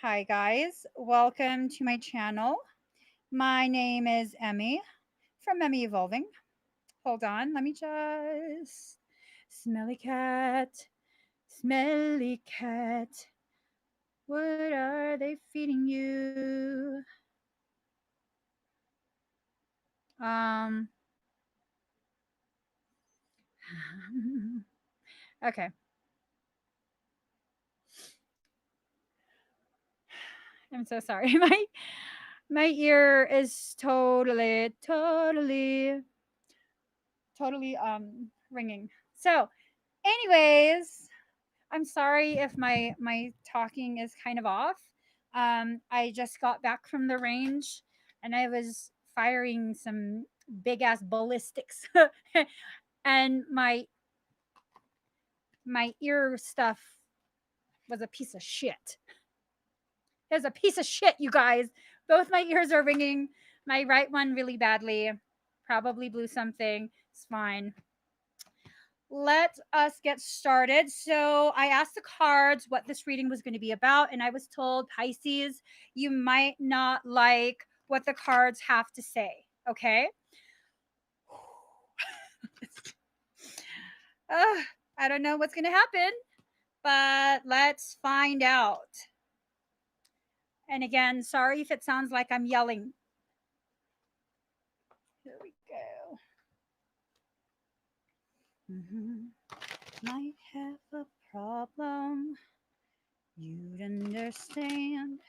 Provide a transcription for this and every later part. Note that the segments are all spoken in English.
Hi, guys. Welcome to my channel. My name is Emmie from Emmie Evolving. Hold on, let me just. Smelly cat, smelly cat. What are they feeding you? Um, okay. I'm so sorry. My ear is totally ringing. So, anyways, I'm sorry if my talking is kind of off. I just got back from the range and I was firing some big ass ballistics, and my ear stuff was a piece of shit. It was a piece of shit, you guys. Both my ears are ringing. My right one really badly. Probably blew something. It's fine. Let us get started. So, I asked the cards what this reading was going to be about, and I was told, Pisces, you might not like what the cards have to say. Okay. I don't know what's going to happen, but let's find out. And again, sorry if it sounds like I'm yelling. Here we go. Might have a problem. You'd understand.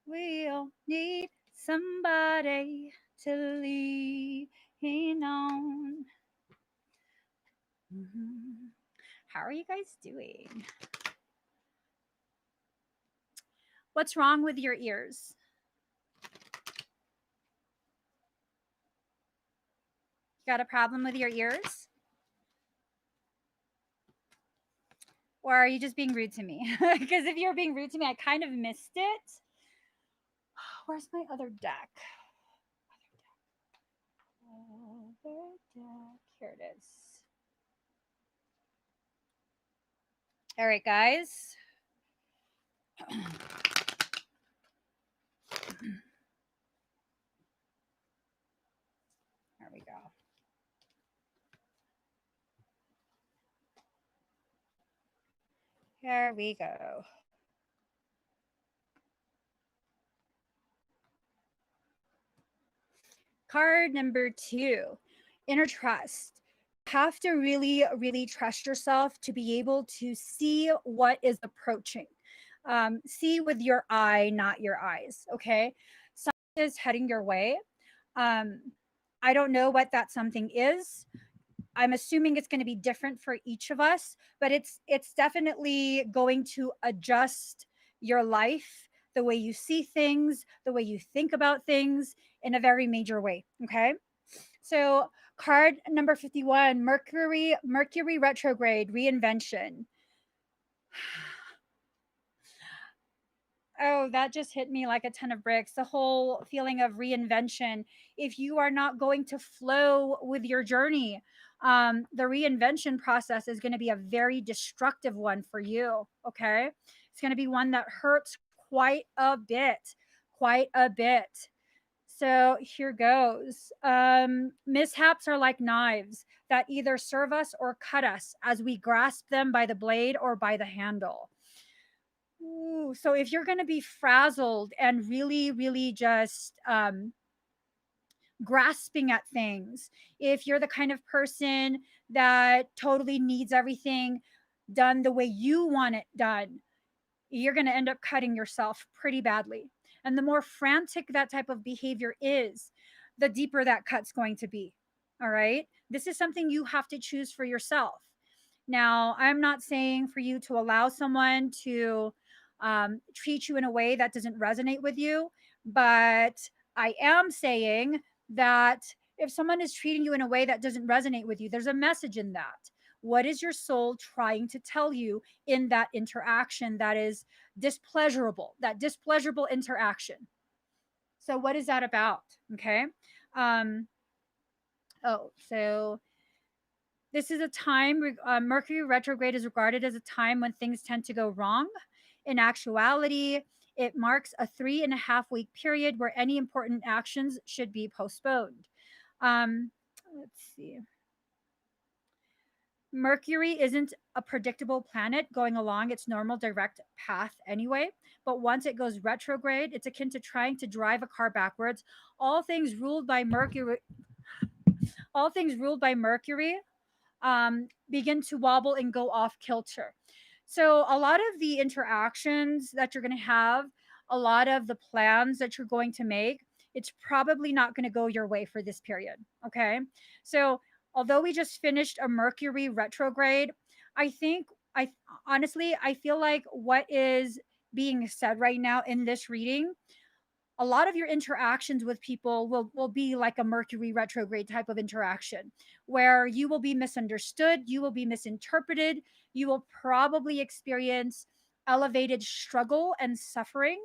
We'll need somebody to lean on. How are you guys doing? What's wrong with your ears? You got a problem with your ears? Or are you just being rude to me? Because if you're being rude to me, I kind of missed it. Where's my other deck? Other deck. Here it is. All right, guys. There we go. Here we go. Card number 2, inner trust. You have to really trust yourself to be able to see what is approaching. See with your eye, not your eyes. Okay. Something is heading your way. Um, I don't know what that something is. I'm assuming it's going to be different for each of us, but it's definitely going to adjust your life, the way you see things, the way you think about things in a very major way. Okay. So card number 51, Mercury retrograde, reinvention. Oh, that just hit me like a ton of bricks. The whole feeling of reinvention. If you are not going to flow with your journey, the reinvention process is going to be a very destructive one for you. Okay. It's going to be one that hurts quite a bit, quite a bit. So here goes. Mishaps are like knives that either serve us or cut us as we grasp them by the blade or by the handle. Ooh, so if you're going to be frazzled and really just grasping at things, if you're the kind of person that totally needs everything done the way you want it done, you're going to end up cutting yourself pretty badly. And the more frantic that type of behavior is, the deeper that cut's going to be. All right. This is something you have to choose for yourself. Now, I'm not saying for you to allow someone to treat you in a way that doesn't resonate with you, but I am saying that if someone is treating you in a way that doesn't resonate with you, there's a message in that. What is your soul trying to tell you in that interaction that is displeasurable, that displeasurable interaction? So, what is that about? Okay. Um, so this is a time, Mercury retrograde is regarded as a time when things tend to go wrong. In actuality, it marks a 3.5 week period where any important actions should be postponed. Let's see. Mercury isn't a predictable planet going along its normal direct path anyway, but once it goes retrograde, it's akin to trying to drive a car backwards. All things ruled by Mercury, all things ruled by Mercury begin to wobble and go off kilter. So, a lot of the interactions that you're going to have, a lot of the plans that you're going to make, it's probably not going to go your way for this period. Okay. So, although we just finished a Mercury retrograde, I think, I honestly, I feel like what is being said right now in this reading, a lot of your interactions with people will be like a Mercury retrograde type of interaction where you will be misunderstood, you will be misinterpreted, you will probably experience elevated struggle and suffering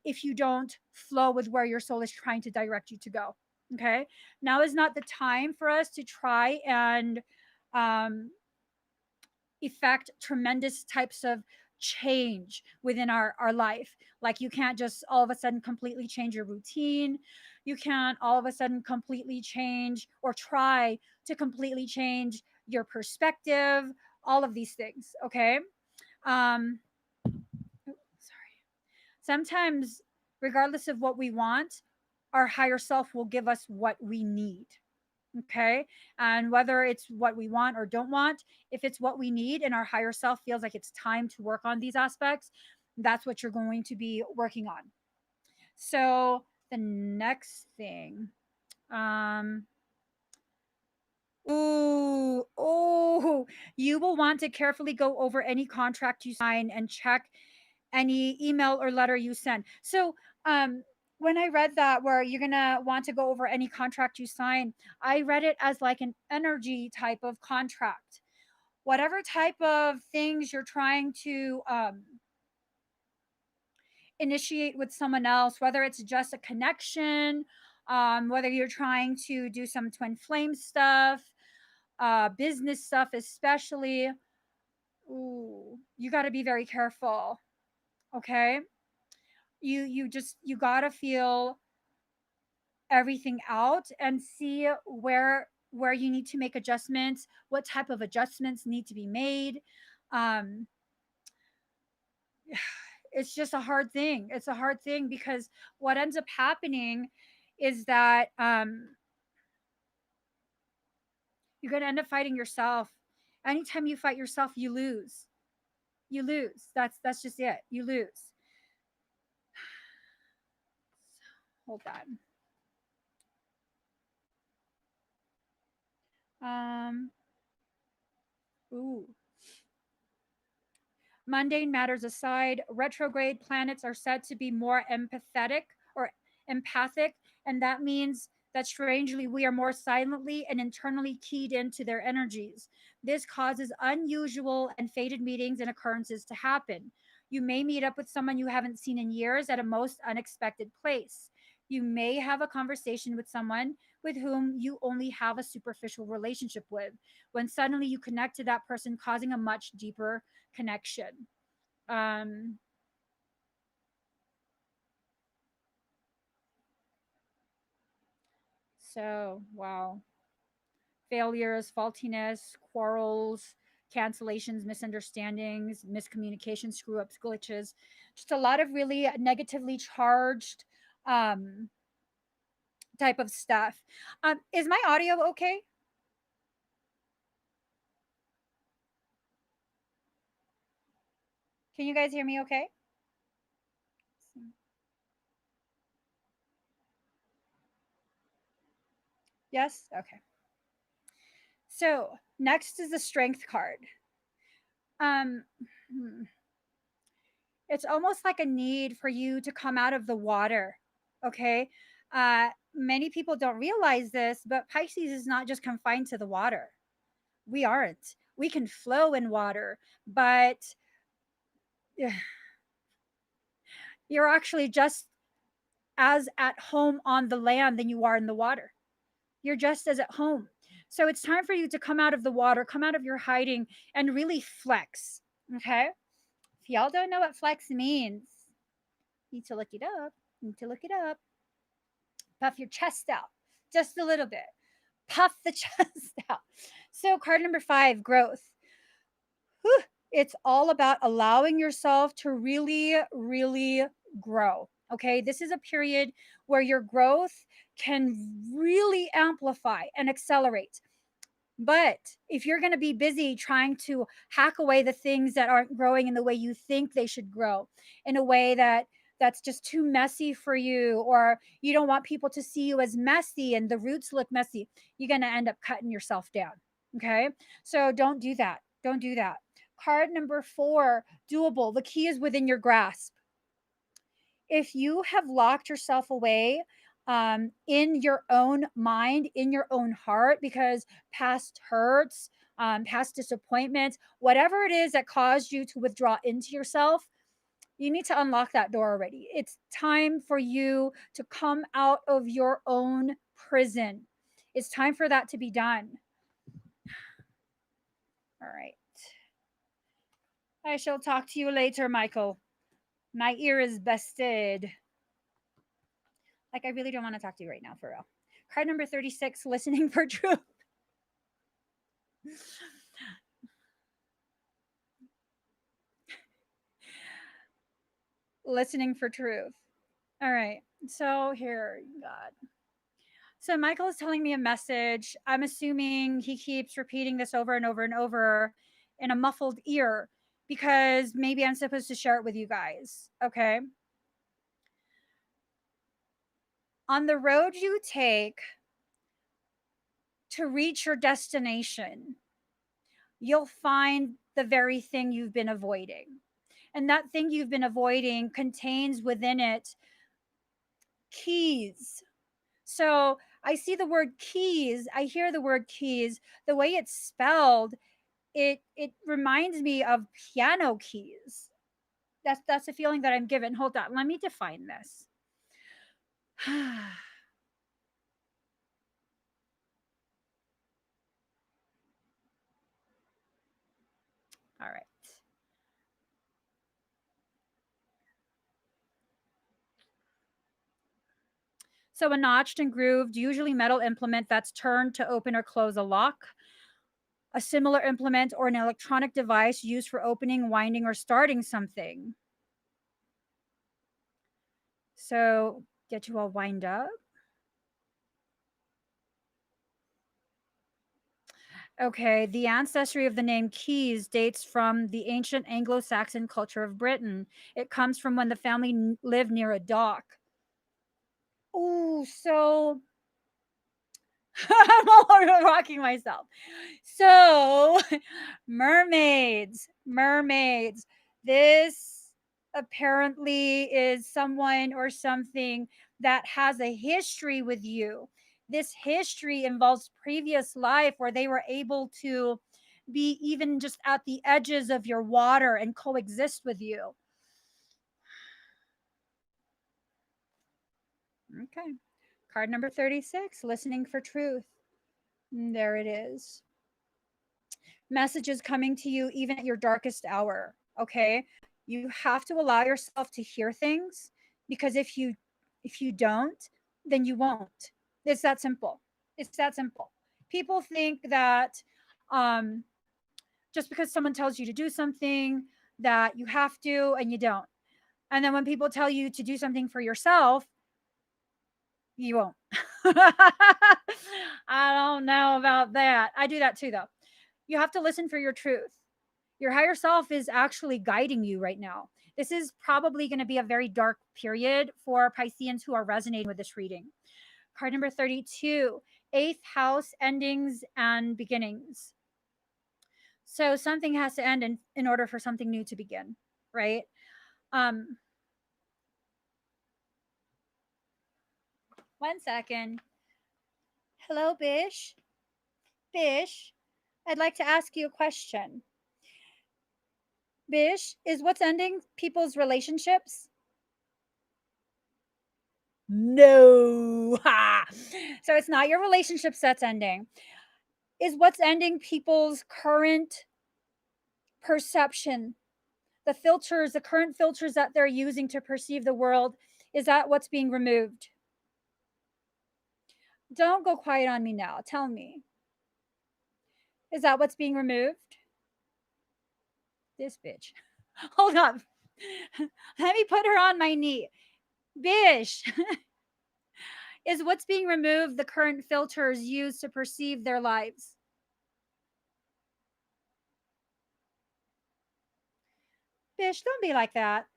if you don't flow with where your soul is trying to direct you to go. Okay. Now is not the time for us to try and um, effect tremendous types of change within our life. Like you can't just all of a sudden completely change your routine. You can't all of a sudden completely change or try to completely change your perspective, all of these things. Okay. Um, sorry. Sometimes, regardless of what we want, our higher self will give us what we need. Okay. And whether it's what we want or don't want, if it's what we need and our higher self feels like it's time to work on these aspects, that's what you're going to be working on. So the next thing, um, you will want to carefully go over any contract you sign and check any email or letter you send. So, when I read that, where you're gonna want to go over any contract you sign, I read it as like an energy type of contract. Whatever type of things you're trying to initiate with someone else, whether it's just a connection, whether you're trying to do some twin flame stuff, business stuff, especially. Ooh, you got to be very careful. Okay, you got to feel everything out and see where you need to make adjustments, what type of adjustments need to be made. um it's just a hard thing. It's a hard thing because what ends up happening is that you're going to end up fighting yourself. Anytime you fight yourself, you lose. You lose. That's just it. You lose. Hold on. Ooh. Mundane matters aside, retrograde planets are said to be more empathetic or empathic, and that means that strangely we are more silently and internally keyed into their energies. This causes unusual and fated meetings and occurrences to happen. You may meet up with someone you haven't seen in years at a most unexpected place. You may have a conversation with someone with whom you only have a superficial relationship with, when suddenly you connect to that person, causing a much deeper connection. Um, so, wow. Failures, faultiness, quarrels, cancellations, misunderstandings, miscommunication, screw ups, glitches. Just a lot of really negatively charged um, type of stuff. Is my audio okay? Can you guys hear me okay? Yes? Okay. So, next is the strength card. Um, hmm. It's almost like a need for you to come out of the water. Okay. Many people don't realize this, but Pisces is not just confined to the water. We aren't. We can flow in water, but you're actually just as at home on the land than you are in the water. You're just as at home. So it's time for you to come out of the water, come out of your hiding, and really flex. Okay. If y'all don't know what flex means, need to look it up. Puff your chest out just a little bit. Puff the chest out. So card number 5, growth. Whew. It's all about allowing yourself to really, really grow. Okay. This is a period where your growth can really amplify and accelerate. But if you're going to be busy trying to hack away the things that aren't growing in the way you think they should grow, in a way that's just too messy for you, or you don't want people to see you as messy and the roots look messy, you're going to end up cutting yourself down. Okay? So don't do that. Don't do that. Card number 4, doable. The key is within your grasp. If you have locked yourself away in your own mind, in your own heart, because past hurts, past disappointments, whatever it is that caused you to withdraw into yourself, you need to unlock that door already. It's time for you to come out of your own prison. It's time for that to be done. All right. I shall talk to you later, Michael. My ear is busted. Like, I really don't want to talk to you right now, for real. Card number 36, listening for truth. Listening for truth. All right. So here, God. So Michael is telling me a message. I'm assuming he keeps repeating this over and over and over in a muffled ear because maybe I'm supposed to share it with you guys. Okay. On the road you take to reach your destination, you'll find the very thing you've been avoiding. And that thing you've been avoiding contains within it keys. So I see the word keys. I hear the word keys. The way it's spelled, it reminds me of piano keys. That's a feeling that I'm given. Hold on, let me define this. All right. So a notched and grooved, usually metal implement that's turned to open or close a lock. A similar implement or an electronic device used for opening, winding, or starting something. So get you all wind up. Okay, the ancestry of the name Keys dates from the ancient Anglo-Saxon culture of Britain. It comes from when the family lived near a dock. Oh, so I'm all rocking myself. So, mermaids. This apparently is someone or something that has a history with you. This history involves previous life where they were able to be even just at the edges of your water and coexist with you. Okay. Card number 36, listening for truth. There it is. Messages coming to you even at your darkest hour. Okay. You have to allow yourself to hear things, because if you don't, then you won't. It's that simple. It's that simple. People think that um just because someone tells you to do something, that you have to, and you don't. And then when people tell you to do something for yourself, you won't. I don't know about that. I do that too, though. You have to listen for your truth. Your higher self is actually guiding you right now. This is probably going to be a very dark period for Pisceans who are resonating with this reading. Card number 32, 8th house, endings and beginnings. So something has to end in order for something new to begin, right? One second. Hello, Bish. Bish, I'd like to ask you a question. Bish, is what's ending people's relationships? No. So it's not your relationships that's ending. Is what's ending people's current perception, The filters, the current filters that they're using to perceive the world, is that what's being removed? Don't go quiet on me now. Tell me. Is that what's being removed? This bitch. Hold up. Let me put her on my knee. Bish. Is what's being removed the current filters used to perceive their lives? Bish, don't be like that.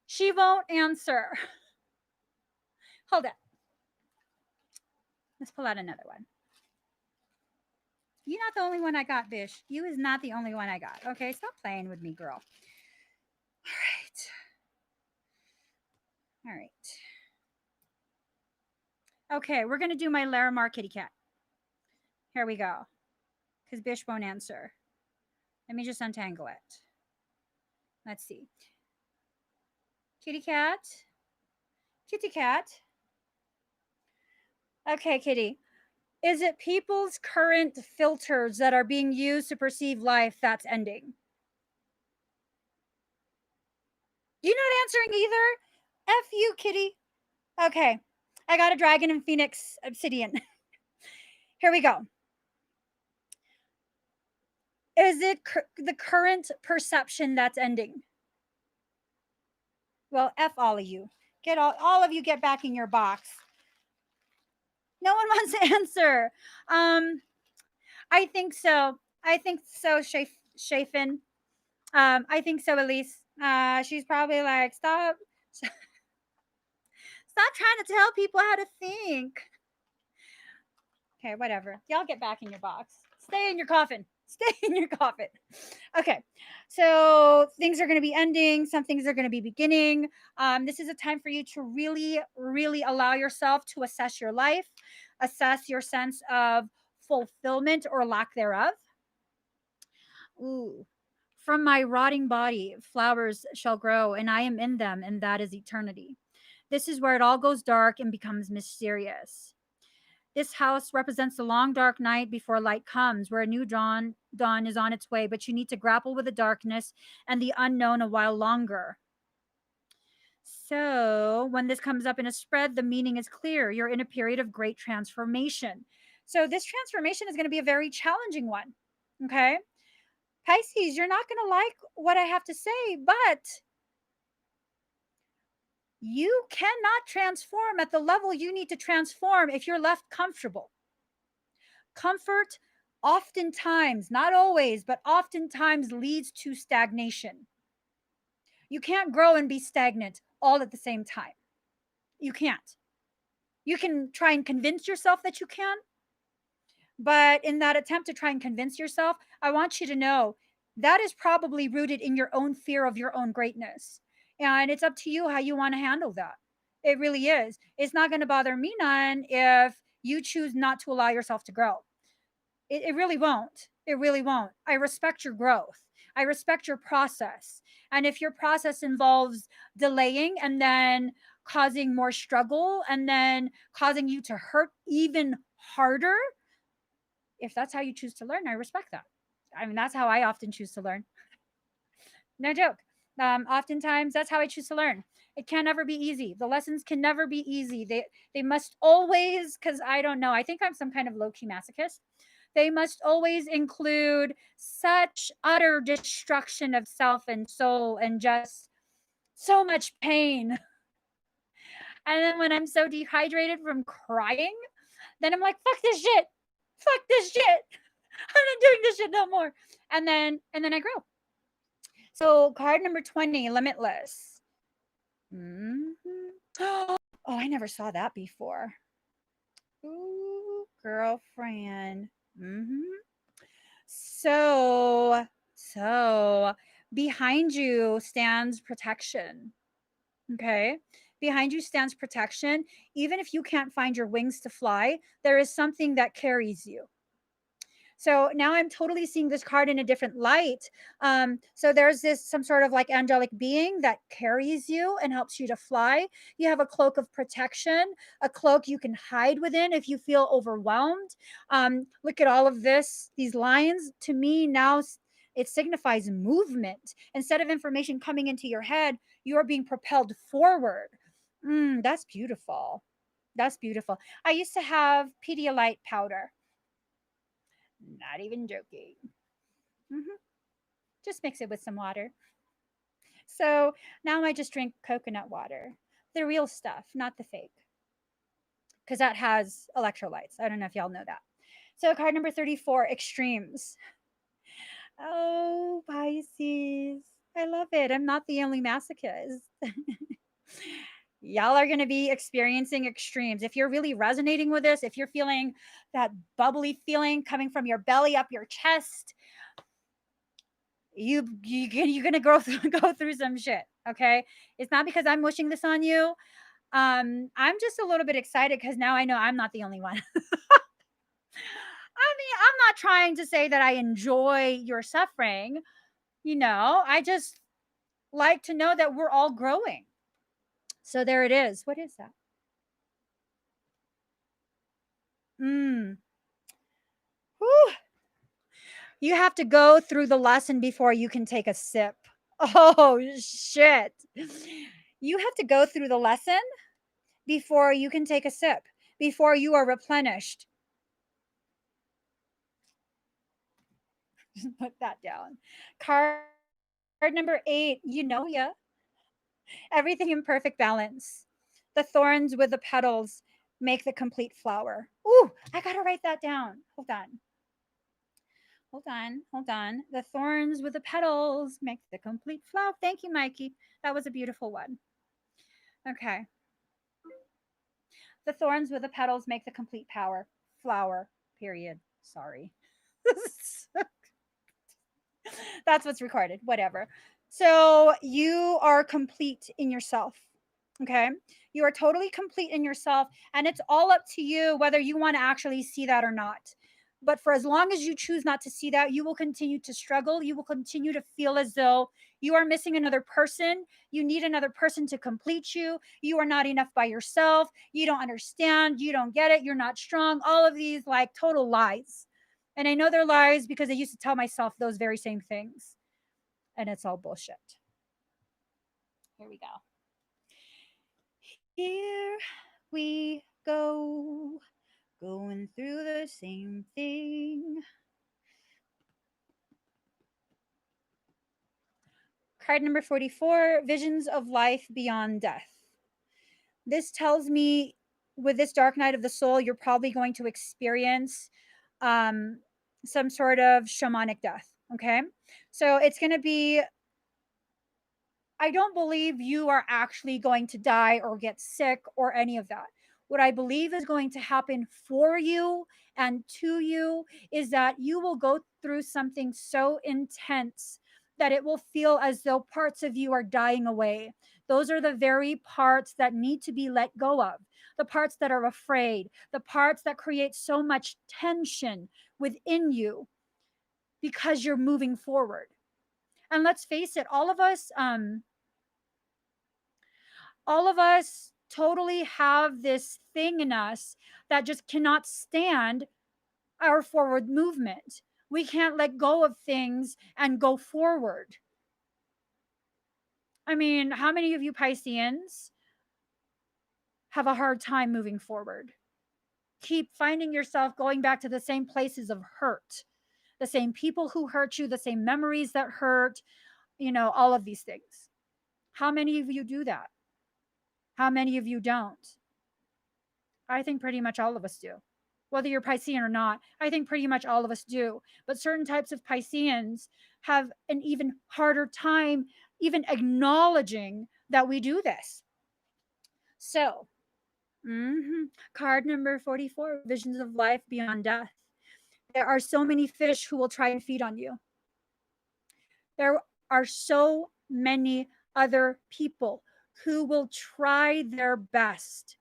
She won't answer. Hold it. Let's pull out another one. You're not the only one I got, Bish. You is not the only one I got. Okay, stop playing with me, girl. All right. All right. Okay, we're going to do my Larimar kitty cat. Here we go. Because Bish won't answer. Let me just untangle it. Let's see. Kitty cat. Kitty cat. Okay, kitty. Is it people's current filters that are being used to perceive life that's ending? You're not answering either? F you, kitty. Okay. I got a dragon and phoenix obsidian. Here we go. Is it the current perception that's ending? Well, F all of you. Get all of you get back in your box. No one wants to answer. I think so. I think so, Shafin. I think so, Elise. She's probably like, stop trying to tell people how to think. Okay, whatever. Y'all get back in your box. Stay in your coffin. Stay in your coffin. Okay, so things are going to be ending. Some things are going to be beginning. This is a time for you to really, really allow yourself to assess your life, assess your sense of fulfillment or lack thereof. Ooh. From my rotting body, flowers shall grow, and I am in them, and that is eternity. This is where it all goes dark and becomes mysterious. This house represents the long dark night before light comes, where a new dawn is on its way, but you need to grapple with the darkness and the unknown a while longer. So when this comes up in a spread, the meaning is clear. You're in a period of great transformation. So this transformation is going to be a very challenging one. Okay. Pisces, you're not going to like what I have to say, but you cannot transform at the level you need to transform if you're left comfortable. Comfort oftentimes, not always, but oftentimes leads to stagnation. You can't grow and be stagnant all at the same time. You can't. You can try and convince yourself that you can, but in that attempt to try and convince yourself, I want you to know that is probably rooted in your own fear of your own greatness. And it's up to you how you want to handle that. It really is. It's not going to bother me none if you choose not to allow yourself to grow. It really won't. It really won't. I respect your growth. I respect your process. And if your process involves delaying and then causing more struggle and then causing you to hurt even harder, if that's how you choose to learn, I respect that. I mean, that's how I often choose to learn. No joke. Oftentimes, that's how I choose to learn. It can never be easy. The lessons can never be easy. They must always, because I don't know, I think I'm some kind of low-key masochist. They must always include such utter destruction of self and soul and just so much pain. And then when I'm so dehydrated from crying, then I'm like, fuck this shit. Fuck this shit. I'm not doing this shit no more. And then I grow. So card number 20, limitless. Oh, I never saw that before. Ooh, girlfriend. So behind you stands protection. Okay. Behind you stands protection. Even if you can't find your wings to fly, there is something that carries you. So now I'm totally seeing this card in a different light. So there's some sort of like angelic being that carries you and helps you to fly. You have a cloak of protection, a cloak you can hide within if you feel overwhelmed. Look at all of these lines. To me now, It signifies movement. Instead of information coming into your head, you are being propelled forward. That's beautiful. That's beautiful. I used to have Pedialyte powder. Not even joking. hmm Just mix it with some water. So now I just drink coconut water, the real stuff, not the fake, because that has electrolytes. I don't know if y'all know that. So card number 34, extremes. Oh, Pisces. I love it. I'm not the only masochist. Y'all are going to be experiencing extremes. If you're really resonating with this, if you're feeling that bubbly feeling coming from your belly up your chest, you're going to go through some shit, okay? It's not because I'm wishing this on you. I'm just a little bit excited because now I know I'm not the only one. I mean, I'm not trying to say that I enjoy your suffering. I just like to know that we're all growing. So there it is. What is that? Mm. Whew. You have to go through the lesson before you can take a sip. Oh, shit. You have to go through the lesson before you can take a sip, before you are replenished. Put that down. Card number 8, ya. Everything in perfect balance. The thorns with the petals make the complete flower. Ooh, I gotta write that down. Hold on. Hold on. The thorns with the petals make the complete flower. Thank you, Mikey. That was a beautiful one. Okay. The thorns with the petals make the complete flower. Period. Sorry. That's what's recorded. Whatever. So you are complete in yourself. Okay. You are totally complete in yourself. And it's all up to you whether you want to actually see that or not. But for as long as you choose not to see that, you will continue to struggle. You will continue to feel as though you are missing another person. You need another person to complete you. You are not enough by yourself. You don't understand. You don't get it. You're not strong. All of these like total lies. And I know they're lies because I used to tell myself those very same things. And it's all bullshit. Here we go. Here we go, going through the same thing. Card number 44, visions of life beyond death. This tells me with this dark night of the soul, you're probably going to experience some sort of shamanic death. Okay. So it's going to be, I don't believe you are actually going to die or get sick or any of that. What I believe is going to happen for you and to you is that you will go through something so intense that it will feel as though parts of you are dying away. Those are the very parts that need to be let go of, the parts that are afraid, the parts that create so much tension within you because you're moving forward. And let's face it, all of us totally have this thing in us that just cannot stand our forward movement. We can't let go of things and go forward. I mean, how many of you Pisceans have a hard time moving forward? Keep finding yourself going back to the same places of hurt, the same people who hurt you, the same memories that hurt, all of these things. How many of you do that? How many of you don't? I think pretty much all of us do. Whether you're Piscean or not, I think pretty much all of us do. But certain types of Pisceans have an even harder time even acknowledging that we do this. So, card number 44, visions of life beyond death. There are so many fish who will try and feed on you. There are so many other people who will try their best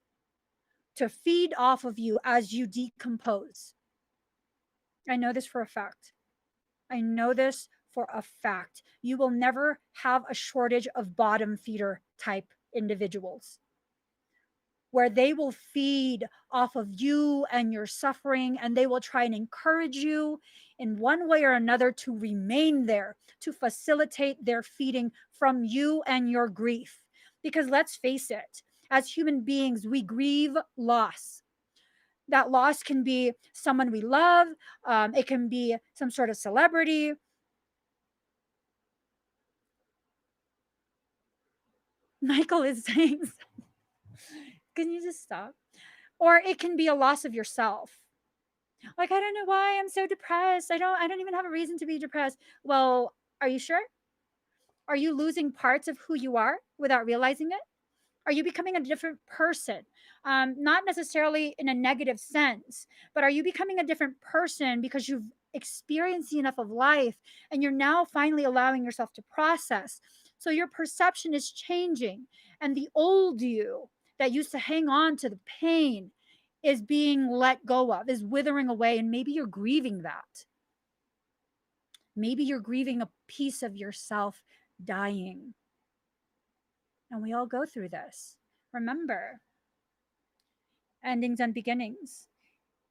to feed off of you as you decompose. I know this for a fact. I know this for a fact. You will never have a shortage of bottom feeder type individuals. where they will feed off of you and your suffering, and they will try and encourage you in one way or another to remain there, to facilitate their feeding from you and your grief. Because let's face it, as human beings, we grieve loss. That loss can be someone we love, it can be some sort of celebrity. Michael is saying, can you just stop? Or it can be a loss of yourself. Like, I don't know why I'm so depressed. I don't even have a reason to be depressed. Well, are you sure? Are you losing parts of who you are without realizing it? Are you becoming a different person? Not necessarily in a negative sense, but are you becoming a different person because you've experienced enough of life and you're now finally allowing yourself to process? So your perception is changing, and the old you that used to hang on to the pain is being let go of, is withering away, and maybe you're grieving that. Maybe you're grieving a piece of yourself dying. And we all go through this. Remember, endings and beginnings.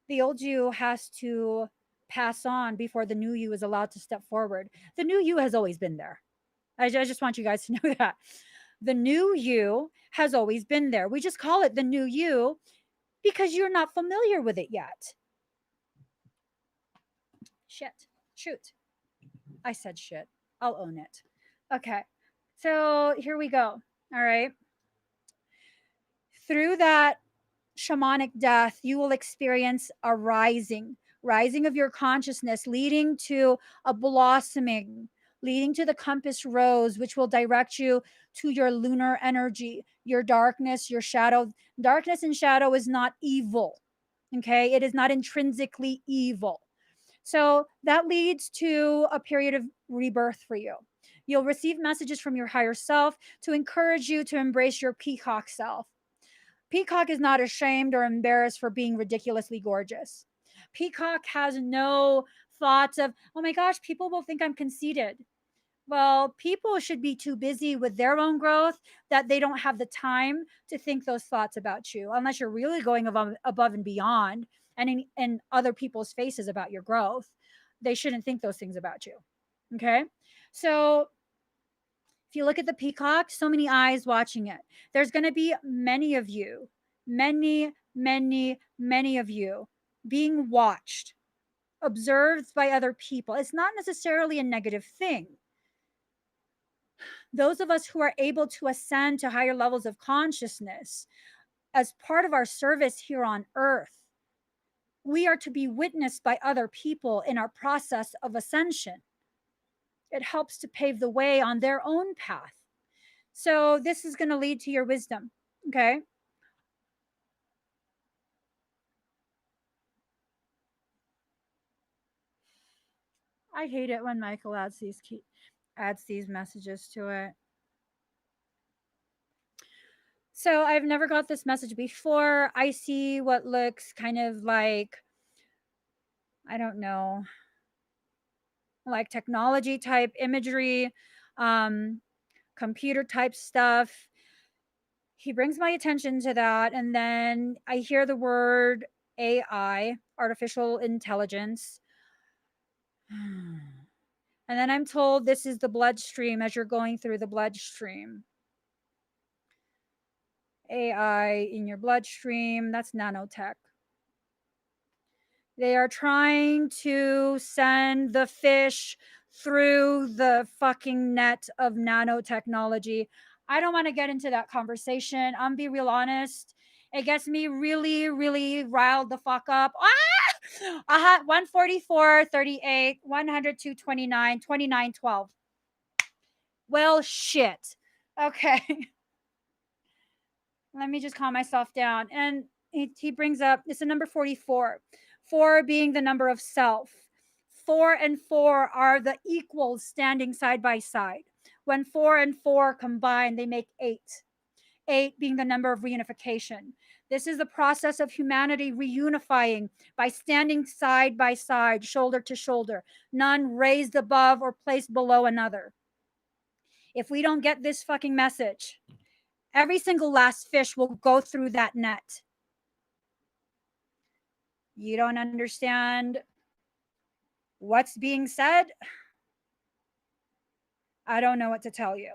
The old you has to pass on before the new you is allowed to step forward. The new you has always been there. I just want you guys to know that. The new you has always been there. We just call it the new you because you're not familiar with it yet. Shit. Shoot. I said shit. I'll own it. Okay. So here we go. All right. Through that shamanic death, you will experience a rising of your consciousness, leading to a blossoming, leading to the compass rose, which will direct you to your lunar energy, your darkness, your shadow. Darkness and shadow is not evil. Okay. It is not intrinsically evil. So that leads to a period of rebirth for you. You'll receive messages from your higher self to encourage you to embrace your peacock self. Peacock is not ashamed or embarrassed for being ridiculously gorgeous. Peacock has no thoughts of, oh my gosh, people will think I'm conceited. Well, people should be too busy with their own growth that they don't have the time to think those thoughts about you, unless you're really going above and beyond and in other people's faces about your growth. They shouldn't think those things about you. Okay. So if you look at the peacock, so many eyes watching it. There's going to be many of you, many of you being watched, observed by other people. It's not necessarily a negative thing. Those of us who are able to ascend to higher levels of consciousness as part of our service here on earth, we are to be witnessed by other people in our process of ascension. It helps to pave the way on their own path. So this is going to lead to your wisdom. Okay. I hate it when Michael adds these messages to it. So I've never got this message before. I see what looks kind of like, I don't know, like technology type imagery, computer type stuff. He brings my attention to that, and then I hear the word AI, artificial intelligence. And then I'm told this is the bloodstream as you're going through the bloodstream. AI in your bloodstream, that's nanotech. They are trying to send the fish through the fucking net of nanotechnology. I don't want to get into that conversation. I'm be real honest. It gets me really, really riled the fuck up. 144, 38, 102, 29, 29, 12. Well, shit. Okay. Let me just calm myself down. And he brings up, it's the number 44. 4 being the number of self. 4 and 4 are the equals standing side by side. When 4 and 4 combine, they make 8. 8 being the number of reunification. This is the process of humanity reunifying by standing side by side, shoulder to shoulder, none raised above or placed below another. If we don't get this fucking message, Every single last fish will go through that net. You don't understand what's being said? I don't know what to tell you.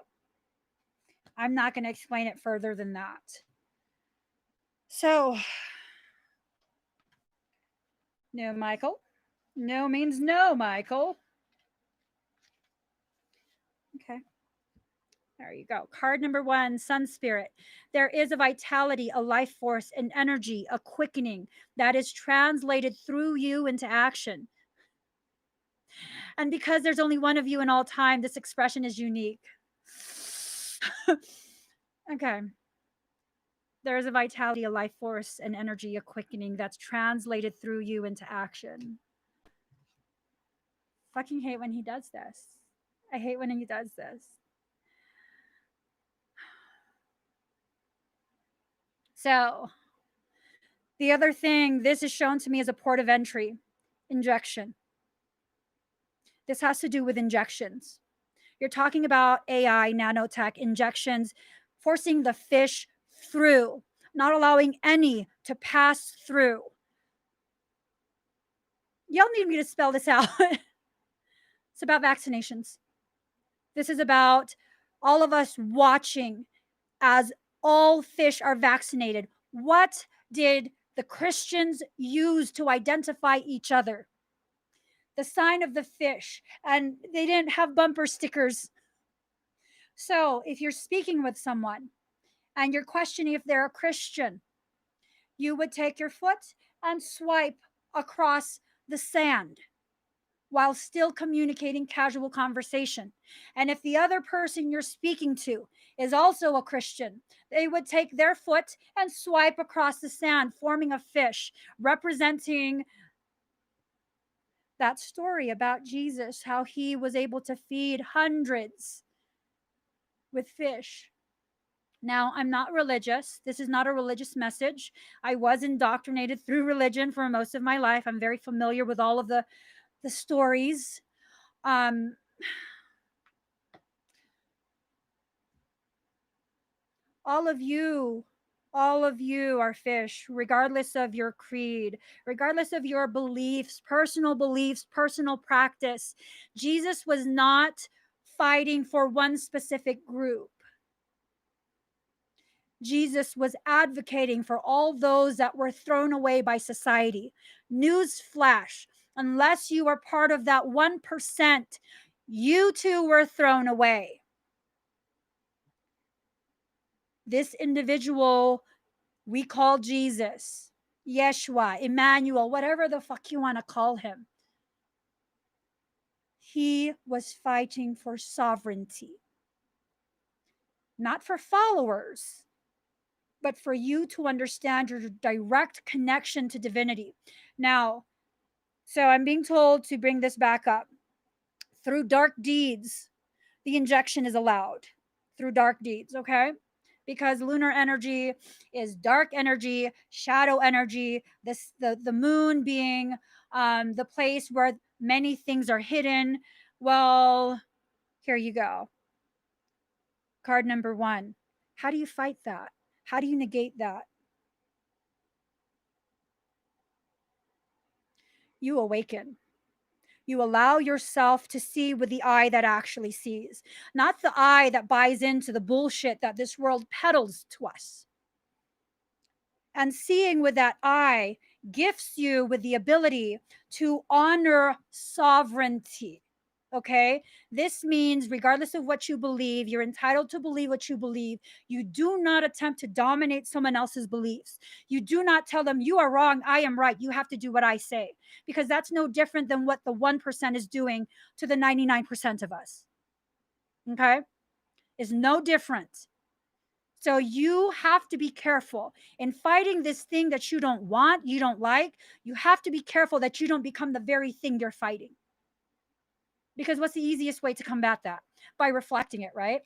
I'm not going to explain it further than that. So, no, Michael. No means no, Michael. Okay. There you go. Card number 1, Sun Spirit. There is a vitality, a life force, an energy, a quickening that is translated through you into action. And because there's only one of you in all time, this expression is unique. Okay. There is a vitality, a life force, an energy, a quickening that's translated through you into action. Fucking hate when he does this. I hate when he does this. So, the other thing, this is shown to me as a port of entry, injection. This has to do with injections. You're talking about AI, nanotech, injections, forcing the fish through, not allowing any to pass through. Y'all need me to spell this out. It's about vaccinations. This is about all of us watching as all fish are vaccinated. What did the Christians use to identify each other? The sign of the fish, and they didn't have bumper stickers. So if you're speaking with someone and you're questioning if they're a Christian, you would take your foot and swipe across the sand while still communicating casual conversation. And if the other person you're speaking to is also a Christian, they would take their foot and swipe across the sand, forming a fish, representing that story about Jesus, how he was able to feed hundreds with fish. Now, I'm not religious. This is not a religious message. I was indoctrinated through religion for most of my life. I'm very familiar with all of the stories. All of you are fish, regardless of your creed, regardless of your beliefs, personal practice. Jesus was not fighting for one specific group. Jesus was advocating for all those that were thrown away by society. News flash, unless you are part of that 1%, you too were thrown away. This individual we call Jesus, Yeshua, Emmanuel, whatever the fuck you want to call him, he was fighting for sovereignty. Not for followers, but for you to understand your direct connection to divinity. Now, so I'm being told to bring this back up. Through dark deeds, the injection is allowed. Through dark deeds, okay? Because lunar energy is dark energy, shadow energy, the moon being the place where many things are hidden. Well, here you go. Card number 1. How do you fight that? How do you negate that? You awaken. You allow yourself to see with the eye that actually sees, not the eye that buys into the bullshit that this world peddles to us. And seeing with that eye gifts you with the ability to honor sovereignty. Okay? This means, regardless of what you believe, you're entitled to believe what you believe. You do not attempt to dominate someone else's beliefs. You do not tell them, you are wrong, I am right. You have to do what I say. Because that's no different than what the 1% is doing to the 99% of us. Okay? It's no different. So you have to be careful in fighting this thing that you don't want, you don't like. You have to be careful that you don't become the very thing you're fighting. Because what's the easiest way to combat that? By reflecting it, right?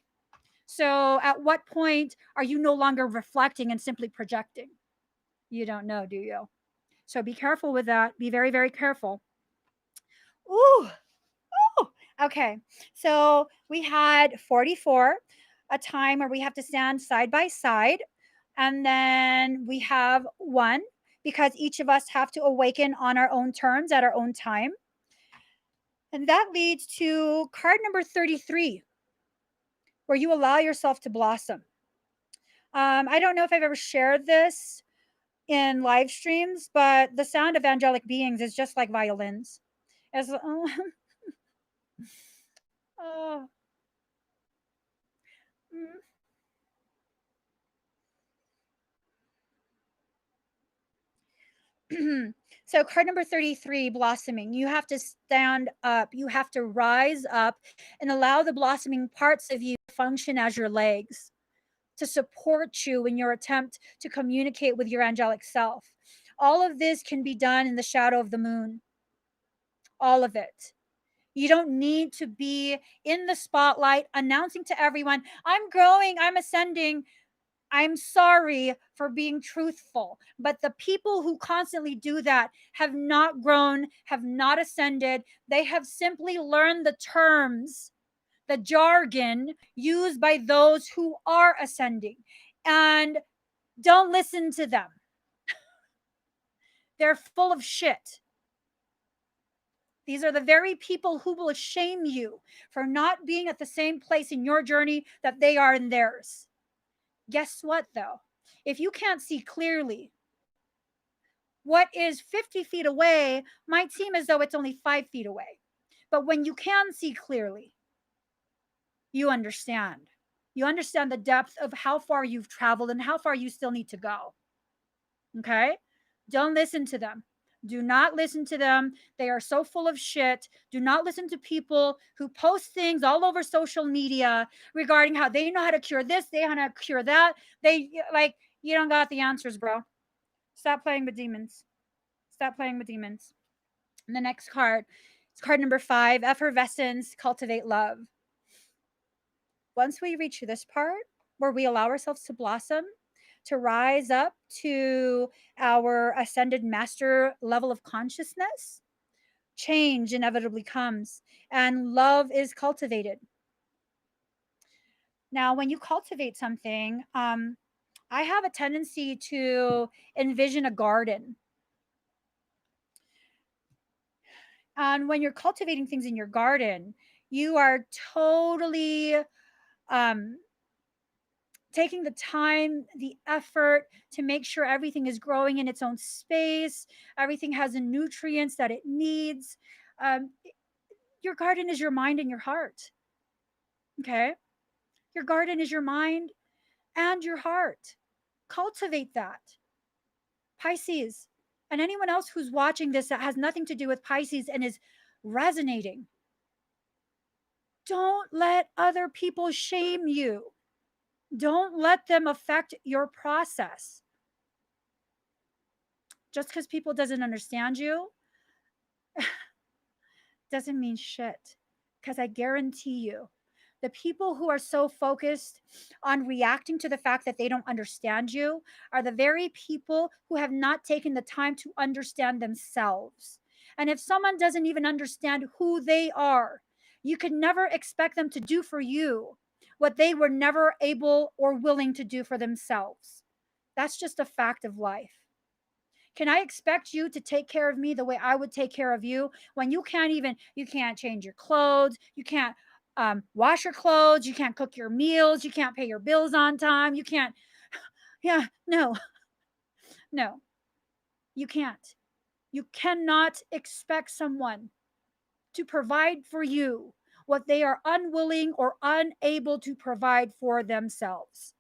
So at what point are you no longer reflecting and simply projecting? You don't know, do you? So be careful with that. Be very, very careful. Ooh. Okay. So we had 44. a time where we have to stand side by side. And then we have 1, because each of us have to awaken on our own terms at our own time. And that leads to card number 33, where you allow yourself to blossom. I don't know if I've ever shared this in live streams, but the sound of angelic beings is just like violins. As oh, mm. So card number 33, blossoming. You have to stand up. You have to rise up and allow the blossoming parts of you to function as your legs, to support you in your attempt to communicate with your angelic self. All of this can be done in the shadow of the moon. All of it. You don't need to be in the spotlight announcing to everyone, I'm growing, I'm ascending. I'm sorry for being truthful, but the people who constantly do that have not grown, have not ascended. They have simply learned the terms, the jargon used by those who are ascending. And don't listen to them. They're full of shit. These are the very people who will shame you for not being at the same place in your journey that they are in theirs. Guess what, though? If you can't see clearly, what is 50 feet away might seem as though it's only 5 feet away. But when you can see clearly, you understand. You understand the depth of how far you've traveled and how far you still need to go. Okay? Don't listen to them. Do not listen to them. They are so full of shit. Do not listen to people who post things all over social media regarding how they know how to cure this, they know how to cure that. They like, you don't got the answers, bro. Stop playing with demons. Stop playing with demons. And the next card, it's card number 5, effervescence, cultivate love. Once we reach this part where we allow ourselves to blossom, to rise up to our ascended master level of consciousness, change inevitably comes and love is cultivated. Now, when you cultivate something, I have a tendency to envision a garden. And when you're cultivating things in your garden, you are totally um, taking the time, the effort to make sure everything is growing in its own space, everything has the nutrients that it needs. Um, your garden is your mind and your heart. Okay. Your garden is your mind and your heart. Cultivate that. Pisces, and anyone else who's watching this that has nothing to do with Pisces and is resonating, don't let other people shame you. Don't let them affect your process. Just because people doesn't understand you doesn't mean shit. Because I guarantee you, the people who are so focused on reacting to the fact that they don't understand you are the very people who have not taken the time to understand themselves. And if someone doesn't even understand who they are, you can never expect them to do for you what they were never able or willing to do for themselves. That's just a fact of life. Can I expect you to take care of me the way I would take care of you when you can't change your clothes, you can't wash your clothes, you can't cook your meals, you can't pay your bills on time, you can't, yeah, no, no, you can't. You cannot expect someone to provide for you what they are unwilling or unable to provide for themselves.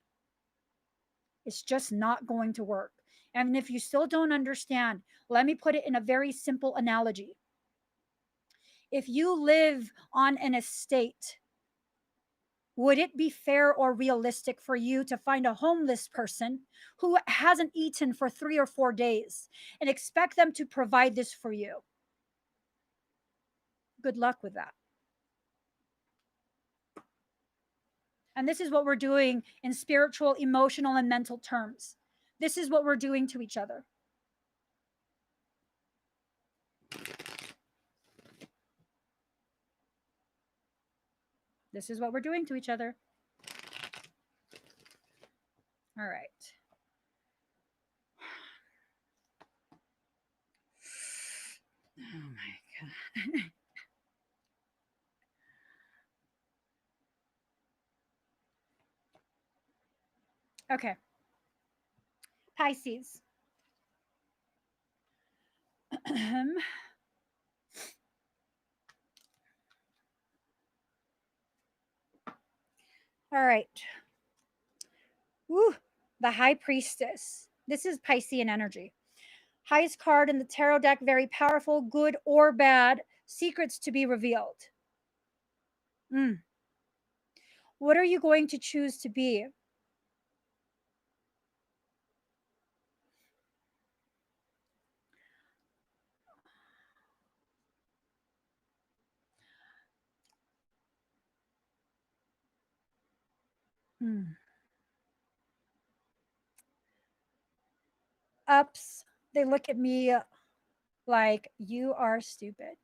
It's just not going to work. And if you still don't understand, let me put it in a very simple analogy. If you live on an estate, would it be fair or realistic for you to find a homeless person who hasn't eaten for 3 or 4 days and expect them to provide this for you? Good luck with that. And this is what we're doing in spiritual, emotional, and mental terms. This is what we're doing to each other. This is what we're doing to each other. All right. Oh my God. Okay. Pisces. All right. Woo, the High Priestess. This is Piscean energy. Highest card in the tarot deck, very powerful, good or bad, secrets to be revealed. What are you going to choose to be? Ups, they look at me like, you are stupid.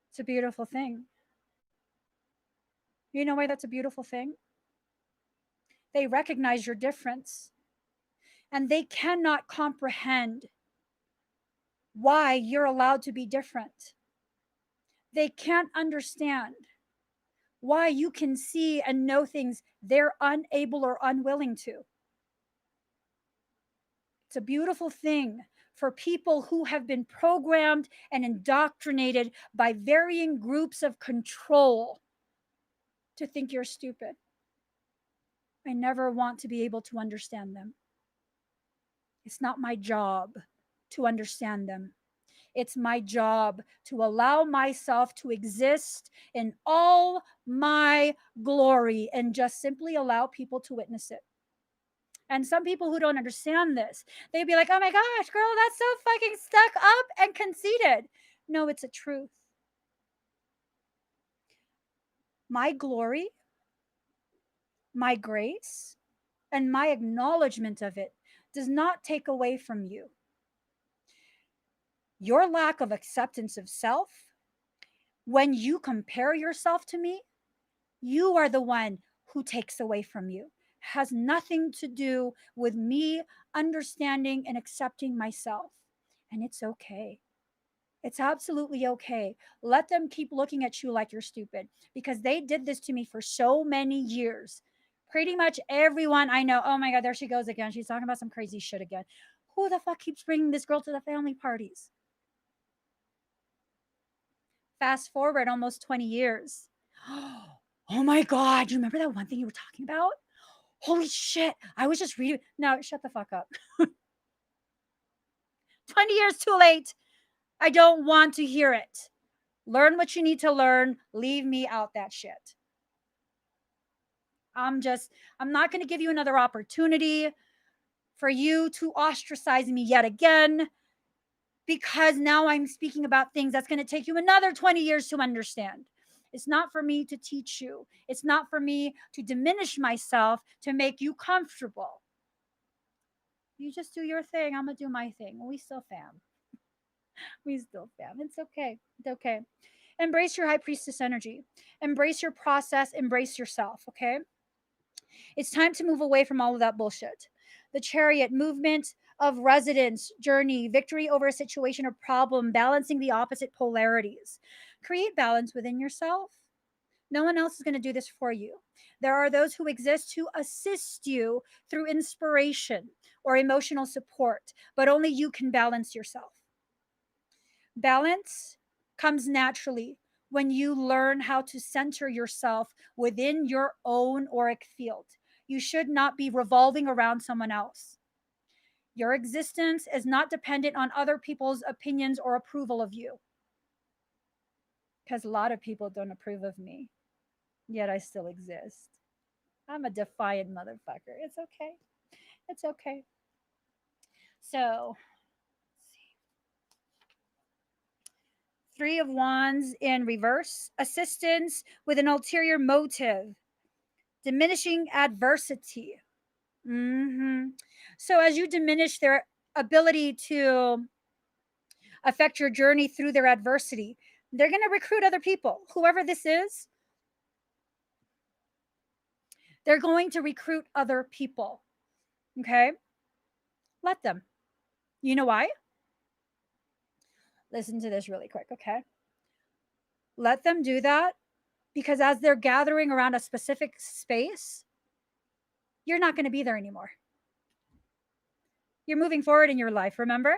It's a beautiful thing. You know why that's a beautiful thing? They recognize your difference and they cannot comprehend why you're allowed to be different. They can't understand why you can see and know things they're unable or unwilling to. It's a beautiful thing for people who have been programmed and indoctrinated by varying groups of control to think you're stupid. I never want to be able to understand them. It's not my job to understand them. It's my job to allow myself to exist in all my glory and just simply allow people to witness it. And some people who don't understand this, they'd be like, oh my gosh, girl, that's so fucking stuck up and conceited. No, it's a truth. My glory, my grace, and my acknowledgement of it does not take away from you. Your lack of acceptance of self, when you compare yourself to me, you are the one who takes away from you. Has nothing to do with me understanding and accepting myself. And it's okay. It's absolutely okay. Let them keep looking at you like you're stupid because they did this to me for so many years. Pretty much everyone I know, oh my God, there she goes again. She's talking about some crazy shit again. Who the fuck keeps bringing this girl to the family parties? Fast forward almost 20 years. Oh my God, you remember that one thing you were talking about? Holy shit, I was just reading. No, shut the fuck up. 20 years too late. I don't want to hear it. Learn what you need to learn. Leave me out that shit. I'm not going to give you another opportunity for you to ostracize me yet again because now I'm speaking about things that's going to take you another 20 years to understand. It's not for me to teach you. It's not for me to diminish myself to make you comfortable. You just do your thing. I'm going to do my thing. We still fam. We still fam. It's okay. It's okay. Embrace your high priestess energy. Embrace your process. Embrace yourself. Okay. It's time to move away from all of that bullshit. The chariot movement of residence, journey, victory over a situation or problem, balancing the opposite polarities. Create balance within yourself. No one else is going to do this for you. There are those who exist to assist you through inspiration or emotional support, but only you can balance yourself. Balance comes naturally when you learn how to center yourself within your own auric field. You should not be revolving around someone else. Your existence is not dependent on other people's opinions or approval of you. Because a lot of people don't approve of me, yet I still exist. I'm a defiant motherfucker. It's okay. It's okay. So, Three of Wands in reverse, assistance with an ulterior motive, diminishing adversity. So, as you diminish their ability to affect your journey through their adversity, they're going to recruit other people. Whoever this is, They're going to recruit other people. Okay? Let them. You know why? Listen to this really quick, okay? Let them do that because as they're gathering around a specific space, you're not going to be there anymore. You're moving forward in your life, remember?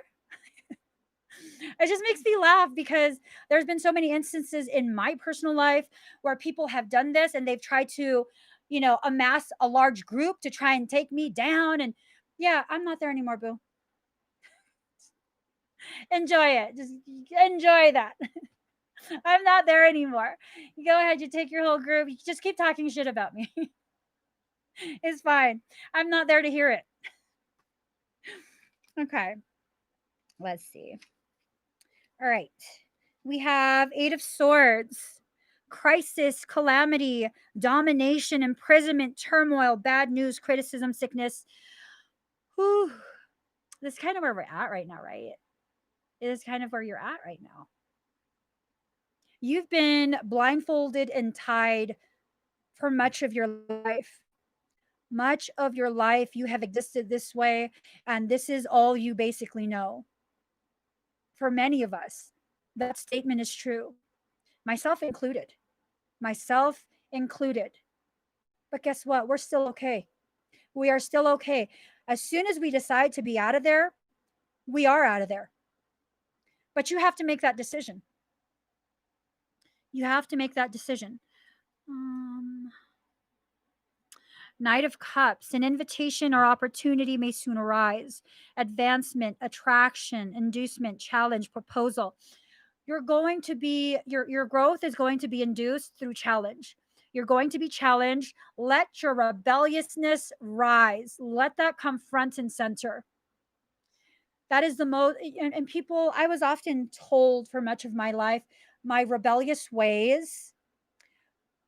It just makes me laugh because there's been so many instances in my personal life where people have done this and they've tried to, amass a large group to try and take me down. And yeah, I'm not there anymore, boo. Enjoy it. Just enjoy that. I'm not there anymore. You go ahead, you take your whole group. You just keep talking shit about me. It's fine. I'm not there to hear it. Okay. Let's see. All right. We have Eight of Swords, crisis, calamity, domination, imprisonment, turmoil, bad news, criticism, sickness. Whew. This is kind of where we're at right now, right? It is kind of where you're at right now. You've been blindfolded and tied for much of your life. Much of your life, you have existed this way, and this is all you basically know. For many of us, that statement is true, myself included. Myself included. But guess what? We're still okay. We are still okay. As soon as we decide to be out of there, we are out of there. But you have to make that decision. You have to make that decision. Knight of Cups, an invitation or opportunity may soon arise. Advancement, attraction, inducement, challenge, proposal. You're going to be, your growth is going to be induced through challenge. You're going to be challenged. Let your rebelliousness rise. Let that come front and center. That is the most, and people, I was often told for much of my life, my rebellious ways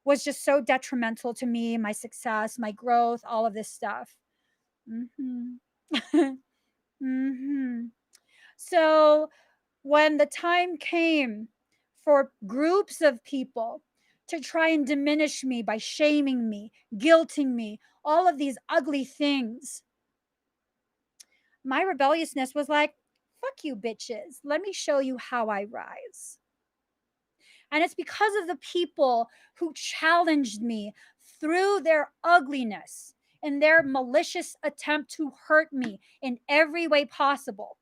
was just so detrimental to me, my success, my growth, all of this stuff. Mm-hmm. Mm-hmm. So when the time came for groups of people to try and diminish me by shaming me, guilting me, all of these ugly things, my rebelliousness was like, fuck you, bitches. Let me show you how I rise. And it's because of the people who challenged me through their ugliness and their malicious attempt to hurt me in every way possible.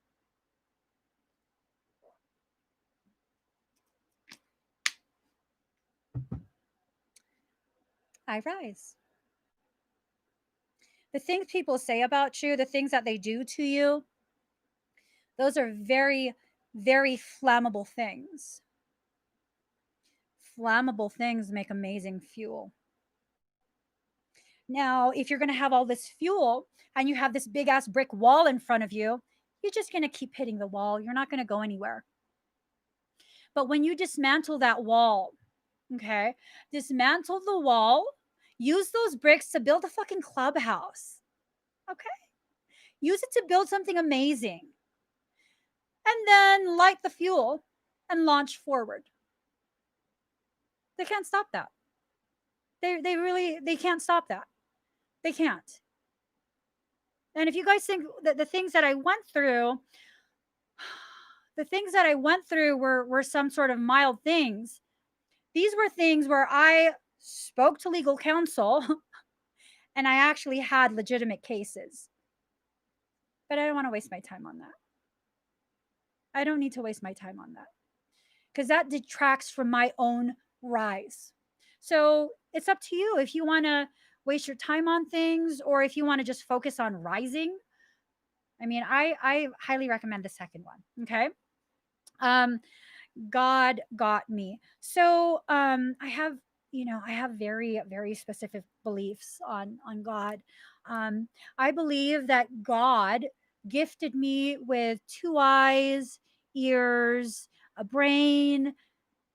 I rise. The things people say about you, the things that they do to you, those are very, very flammable things. Flammable things make amazing fuel. Now, if you're going to have all this fuel and you have this big ass brick wall in front of you, you're just going to keep hitting the wall. You're not going to go anywhere. But when you dismantle that wall, okay, dismantle the wall, use those bricks to build a fucking clubhouse. Okay? Use it to build something amazing. And then light the fuel and launch forward. They can't stop that. They can't stop that. They can't. And if you guys think that the things that I went through, were some sort of mild things. These were things where I spoke to legal counsel and I actually had legitimate cases. But I don't want to waste my time on that. I don't need to waste my time on that because that detracts from my own rise. So it's up to you if you want to waste your time on things or if you want to just focus on rising. I mean, I highly recommend the second one. Okay. God got me. So I have very, very specific beliefs on God. I believe that God gifted me with two eyes, ears, a brain,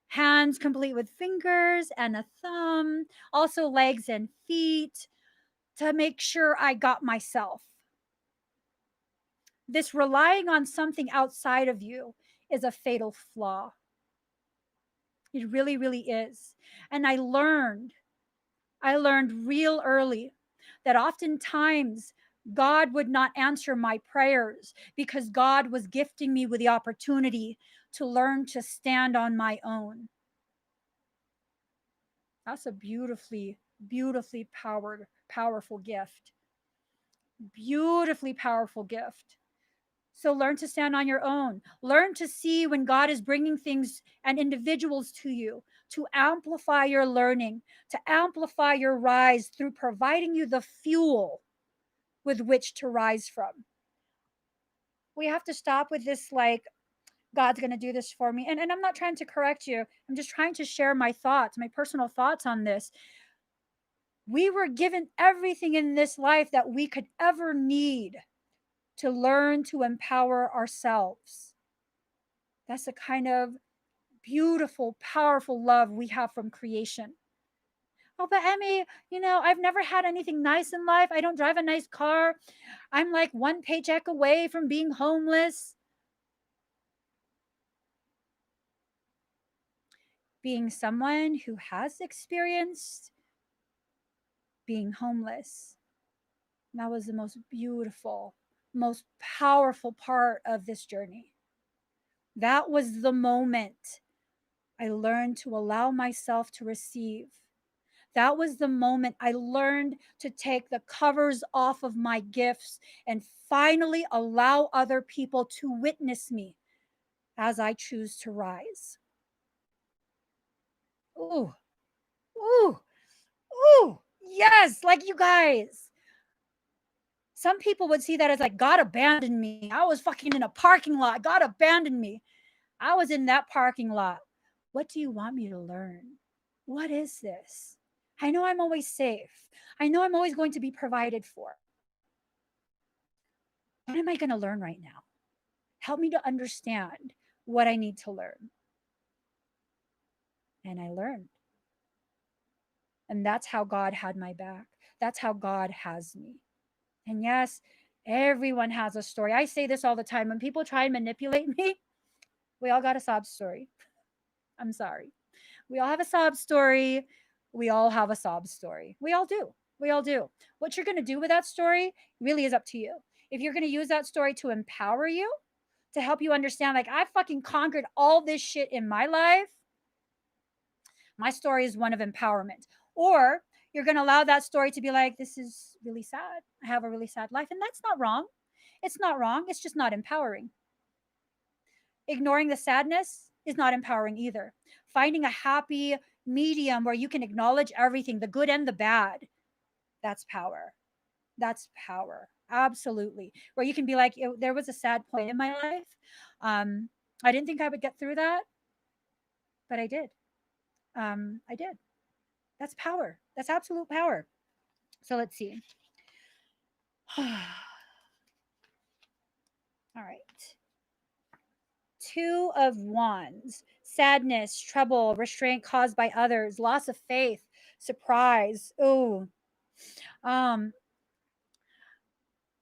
hands complete with fingers and a thumb, also legs and feet to make sure I got myself. This relying on something outside of you is a fatal flaw. It really, really is. And I learned I learned real early that oftentimes God would not answer my prayers because God was gifting me with the opportunity to learn to stand on my own. That's a beautifully powerful gift. Beautifully powerful gift. So learn to stand on your own. Learn to see when God is bringing things and individuals to you to amplify your learning, to amplify your rise through providing you the fuel with which to rise from. We have to stop with this, like, God's going to do this for me. And I'm not trying to correct you. I'm just trying to share my thoughts, my personal thoughts on this. We were given everything in this life that we could ever need to learn to empower ourselves. That's the kind of beautiful, powerful love we have from creation. Oh, but Emmie, I've never had anything nice in life. I don't drive a nice car. I'm like one paycheck away from being homeless. Being someone who has experienced being homeless, that was the most beautiful, most powerful part of this journey. That was the moment I learned to allow myself to receive. That was the moment I learned to take the covers off of my gifts and finally allow other people to witness me as I choose to rise. Ooh, ooh, ooh, yes, like you guys. Some people would see that as like, God abandoned me. I was fucking in a parking lot. God abandoned me. I was in that parking lot. What do you want me to learn? What is this? I know I'm always safe. I know I'm always going to be provided for. What am I going to learn right now? Help me to understand what I need to learn. And I learned. And that's how God had my back. That's how God has me. And yes, everyone has a story. I say this all the time. When people try and manipulate me, we all got a sob story. I'm sorry. We all have a sob story. We all have a sob story. We all do. We all do. What you're going to do with that story really is up to you. If you're going to use that story to empower you, to help you understand, like, I fucking conquered all this shit in my life, my story is one of empowerment. Or you're going to allow that story to be like, this is really sad. I have a really sad life. And that's not wrong. It's not wrong. It's just not empowering. Ignoring the sadness is not empowering either. Finding a happy medium where you can acknowledge everything, the good and the bad, that's power. That's power. Absolutely. Where you can be like, there was a sad point in my life. I didn't think I would get through that, but I did. I did. That's power. That's absolute power. So let's see. All right. Two of Wands, sadness, trouble, restraint caused by others, loss of faith, surprise. Oh, um,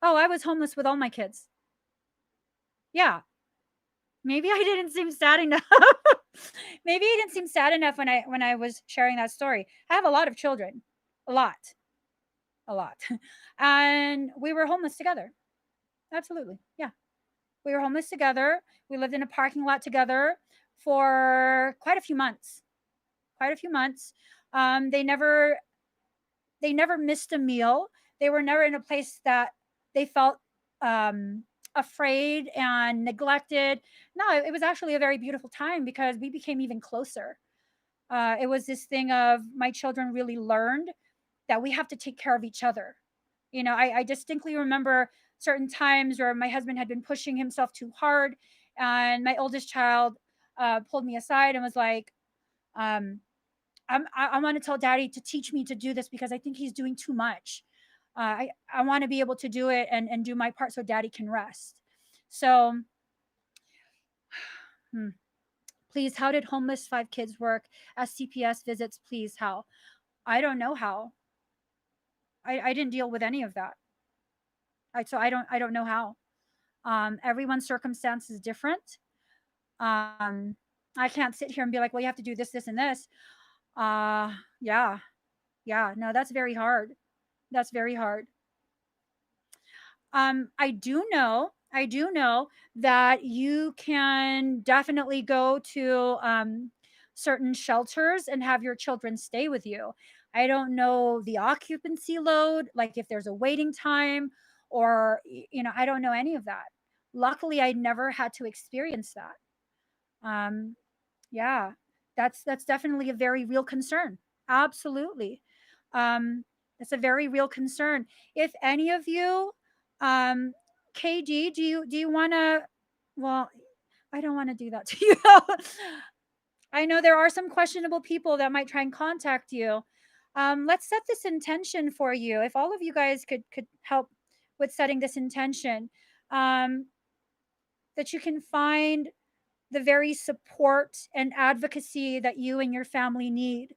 oh, I was homeless with all my kids. Yeah, maybe I didn't seem sad enough. Maybe it didn't seem sad enough when I was sharing that story. I have a lot of children, a lot, a lot, and we were homeless together. Absolutely, yeah, we were homeless together. We lived in a parking lot together for quite a few months. Quite a few months. They never missed a meal. They were never in a place that they felt afraid and neglected. No, it was actually a very beautiful time because we became even closer. It was this thing of my children really learned that we have to take care of each other. I distinctly remember certain times where my husband had been pushing himself too hard, and my oldest child pulled me aside and was like, um, I want to tell daddy to teach me to do this because I think he's doing too much. I want to be able to do it and do my part so daddy can rest. So, please, how did homeless 5 kids work as CPS visits? Please, how? I don't know how. I didn't deal with any of that. So I don't know how. Everyone's circumstance is different. I can't sit here and be like, well, you have to do this, this, and this. Yeah, Yeah, no, that's very hard. That's very hard. I do know that you can definitely go to certain shelters and have your children stay with you. I don't know the occupancy load, like if there's a waiting time, or I don't know any of that. Luckily, I never had to experience that. Um, yeah, that's definitely a very real concern. Absolutely. Um, it's a very real concern. If any of you, um, KD, do you want to? Well, I don't want to do that to you. I know there are some questionable people that might try and contact you. Let's set this intention for you. If all of you guys could help with setting this intention, um, that you can find the very support and advocacy that you and your family need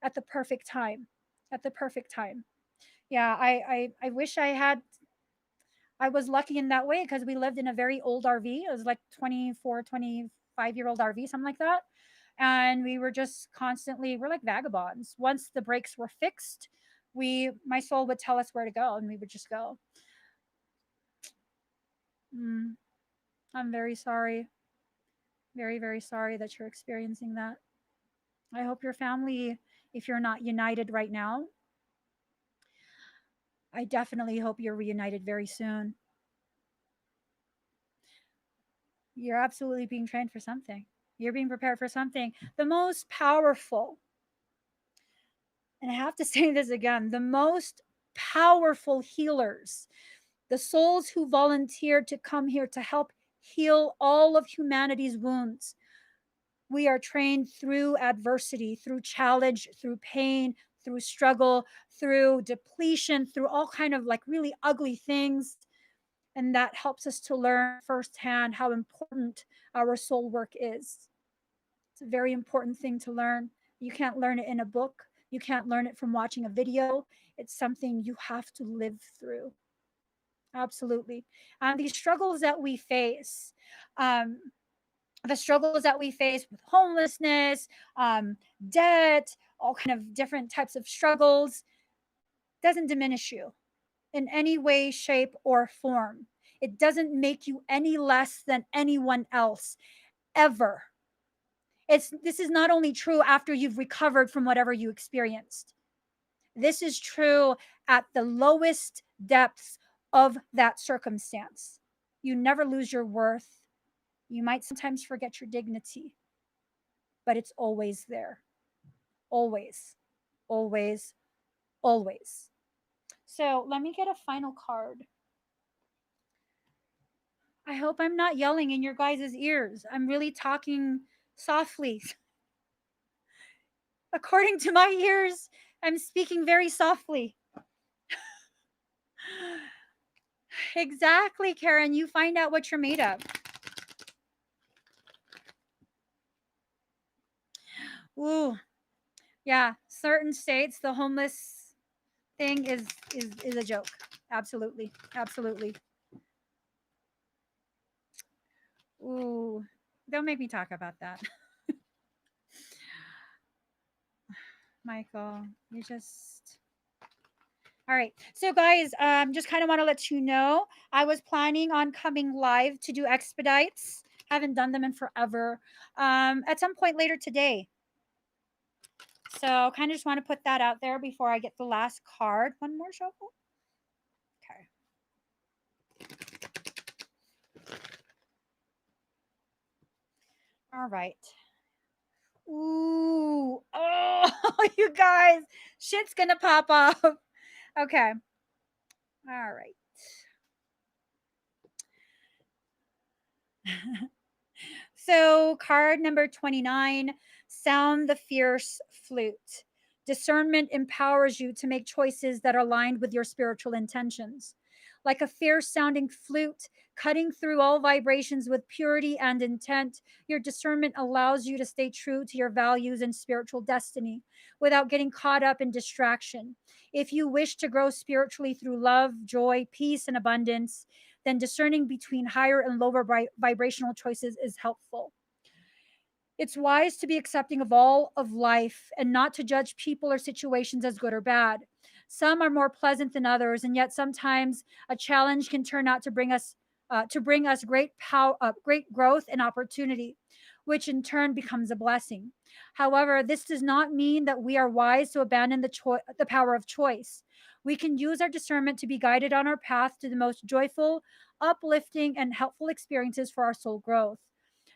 at the perfect time. At the perfect time. Yeah, I wish I was lucky in that way because we lived in a very old RV. It was like 24, 25-year-old RV, something like that. And we were just constantly, we're like vagabonds. Once the brakes were fixed, my soul would tell us where to go and we would just go. Mm, I'm very sorry. Very, very sorry that you're experiencing that. I hope your family, if you're not united right now, I definitely hope you're reunited very soon. You're absolutely being trained for something. You're being prepared for something. The most powerful, and I have to say this again, the most powerful healers, the souls who volunteered to come here to help heal all of humanity's wounds. We are trained through adversity, through challenge, through pain, through struggle, through depletion, through all kind of like really ugly things. And that helps us to learn firsthand how important our soul work is. It's a very important thing to learn. You can't learn it in a book. You can't learn it from watching a video. It's something you have to live through. Absolutely. These struggles that we face, um, the struggles that we face with homelessness, debt, all kind of different types of struggles, doesn't diminish you in any way, shape, or form. It doesn't make you any less than anyone else ever. This is not only true after you've recovered from whatever you experienced. This is true at the lowest depths of that circumstance. You never lose your worth. You might sometimes forget your dignity, but it's always there. Always, always, always. So let me get a final card. I hope I'm not yelling in your guys' ears. I'm really talking softly. According to my ears, I'm speaking very softly. Exactly, Karen. You find out what you're made of. Ooh, yeah. Certain states, the homeless thing is a joke. Absolutely, absolutely. Ooh, don't make me talk about that, Michael. You just. All right. So, guys, just kind of want to let you know I was planning on coming live to do expedites. Haven't done them in forever. At some point later today. So, kind of just want to put that out there before I get the last card. One more shuffle. Okay. All right. Ooh. Oh, you guys, shit's gonna pop off. Okay. All right. So, card number 29, sound the fierce flute. Discernment empowers you to make choices that are aligned with your spiritual intentions. Like a fierce sounding flute, cutting through all vibrations with purity and intent, your discernment allows you to stay true to your values and spiritual destiny without getting caught up in distraction. If you wish to grow spiritually through love, joy, peace, and abundance, then discerning between higher and lower vibrational choices is helpful. It's wise to be accepting of all of life and not to judge people or situations as good or bad. Some are more pleasant than others, and yet sometimes a challenge can turn out to bring us great power, great growth and opportunity, which in turn becomes a blessing. However, this does not mean that we are wise to abandon the power of choice. We can use our discernment to be guided on our path to the most joyful, uplifting, and helpful experiences for our soul growth.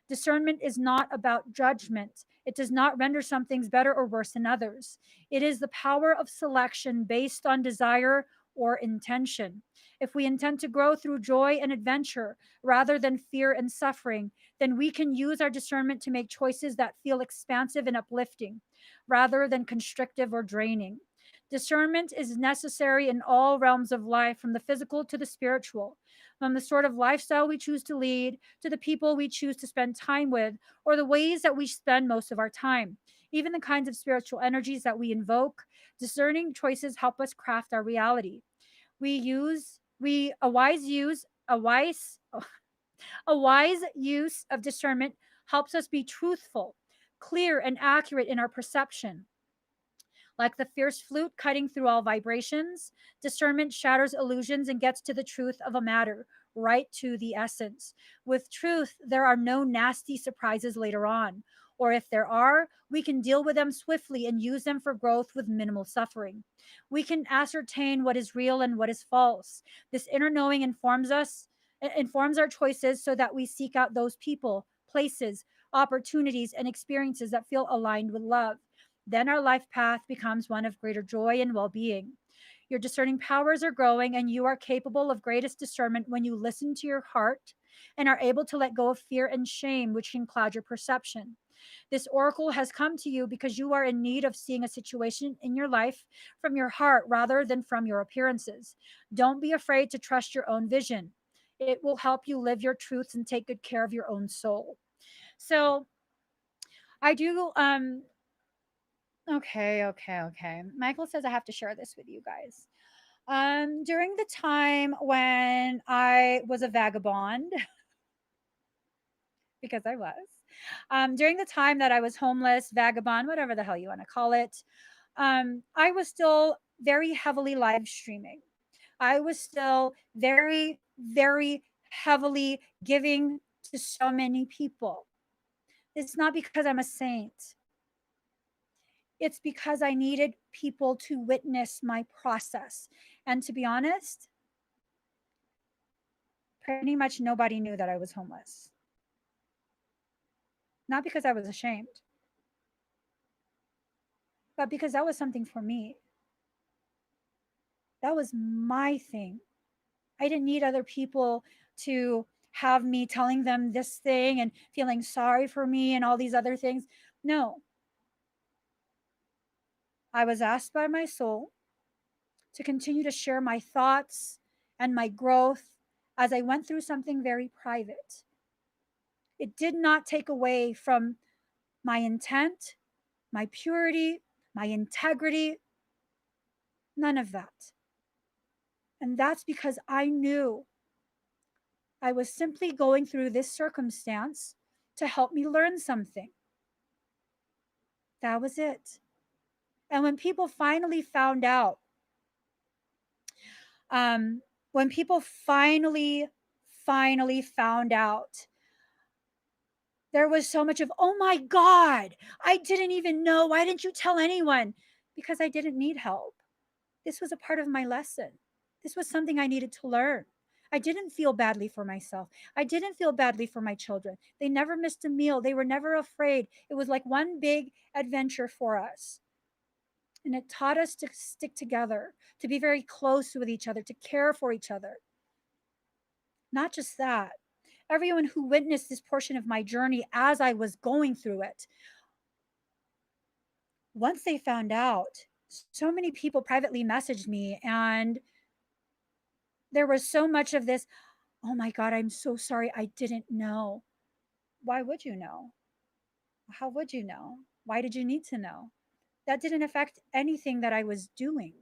Discernment is not about judgment. It does not render some things better or worse than others. It is the power of selection based on desire or intention. If we intend to grow through joy and adventure rather than fear and suffering, then we can use our discernment to make choices that feel expansive and uplifting rather than constrictive or draining. Discernment is necessary in all realms of life, from the physical to the spiritual, from the sort of lifestyle we choose to lead to the people we choose to spend time with, or the ways that we spend most of our time. Even the kinds of spiritual energies that we invoke, discerning choices help us craft our reality. We use we a wise use a wise A wise use of discernment helps us be truthful, clear, and accurate in our perception. Like the fierce flute cutting through all vibrations, discernment shatters illusions and gets to the truth of a matter, right to the essence. With truth, there are no nasty surprises later on. Or if there are, we can deal with them swiftly and use them for growth with minimal suffering. We can ascertain what is real and what is false. This inner knowing informs our choices so that we seek out those people, places, opportunities, and experiences that feel aligned with love. Then our life path becomes one of greater joy and well being. Your discerning powers are growing, and you are capable of greatest discernment when you listen to your heart and are able to let go of fear and shame, which can cloud your perception. This oracle has come to you because you are in need of seeing a situation in your life from your heart rather than from your appearances. Don't be afraid to trust your own vision. It will help you live your truths and take good care of your own soul. So, I do okay. Michael says I have to share this with you guys. During the time when I was a vagabond, because I was, during the time that I was homeless, vagabond, whatever the hell you want to call it, I was still very heavily live streaming. I was still very, very heavily giving to so many people. It's not because I'm a saint. It's because I needed people to witness my process. And to be honest, pretty much nobody knew that I was homeless. Not because I was ashamed, but because that was something for me. That was my thing. I didn't need other people to have me telling them this thing and feeling sorry for me and all these other things. No, I was asked by my soul to continue to share my thoughts and my growth as I went through something very private. It did not take away from my intent, my purity, my integrity, none of that. And that's because I knew I was simply going through this circumstance to help me learn something. That was it. And when people finally found out, um, when people finally found out, there was so much of, oh my God, I didn't even know. Why didn't you tell anyone? Because I didn't need help. This was a part of my lesson. This was something I needed to learn. I didn't feel badly for myself. I didn't feel badly for my children. They never missed a meal. They were never afraid. It was like one big adventure for us. And it taught us to stick together, to be very close with each other, to care for each other. Not just that, everyone who witnessed this portion of my journey as I was going through it, once they found out, so many people privately messaged me, and there was so much of this, oh my God, I'm so sorry. I didn't know. Why would you know? How would you know? Why did you need to know? That didn't affect anything that I was doing.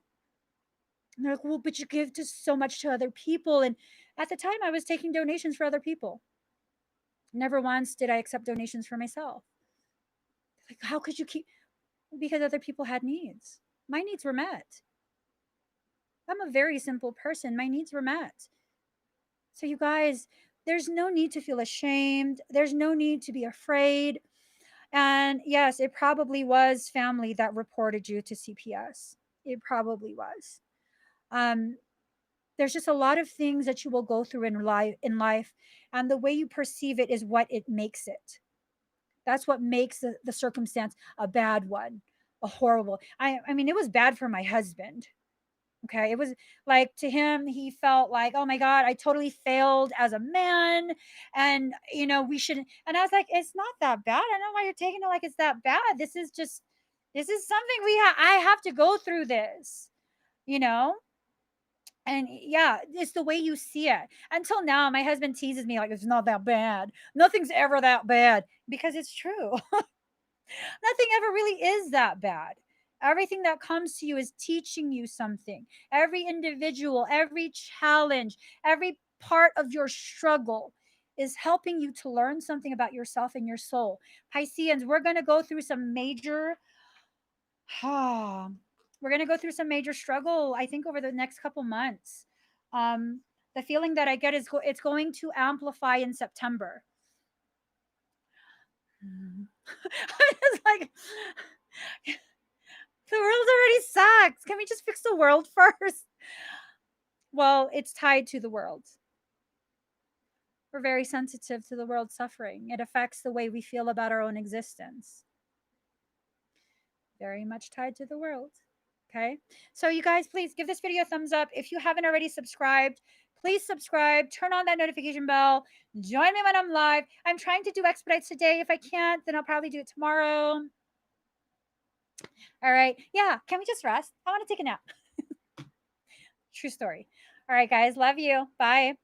And they're like, well, but you give just so much to other people. And at the time, I was taking donations for other people. Never once did I accept donations for myself. How could you keep? Because other people had needs. My needs were met. I'm a very simple person. My needs were met. So, you guys, there's no need to feel ashamed. There's no need to be afraid. And yes, it probably was family that reported you to CPS. It probably was. Um, there's just a lot of things that you will go through in life, and the way you perceive it is what it makes it. That's what makes the circumstance a bad one, a horrible. I mean, it was bad for my husband. Okay. It was like, to him, he felt like, oh my God, I totally failed as a man. And, we shouldn't. And I was like, it's not that bad. I don't know why you're taking it like it's that bad. This is something I have to go through this, you know? And yeah, it's the way you see it. Until now, my husband teases me like, it's not that bad. Nothing's ever that bad, because it's true. Nothing ever really is that bad. Everything that comes to you is teaching you something. Every individual, every challenge, every part of your struggle is helping you to learn something about yourself and your soul. Pisceans, we're going to go through some major we're going to go through some major struggle, I think, over the next couple months. The feeling that I get is it's going to amplify in September. I'm just like, the world already sucks. Can we just fix the world first? Well, it's tied to the world. We're very sensitive to the world suffering. It affects the way we feel about our own existence. Very much tied to the world. Okay. So, you guys, please give this video a thumbs up. If you haven't already subscribed, please subscribe, turn on that notification bell, join me when I'm live. I'm trying to do expedites today. If I can't, then I'll probably do it tomorrow. All right. Yeah. Can we just rest? I want to take a nap. True story. All right, guys. Love you. Bye.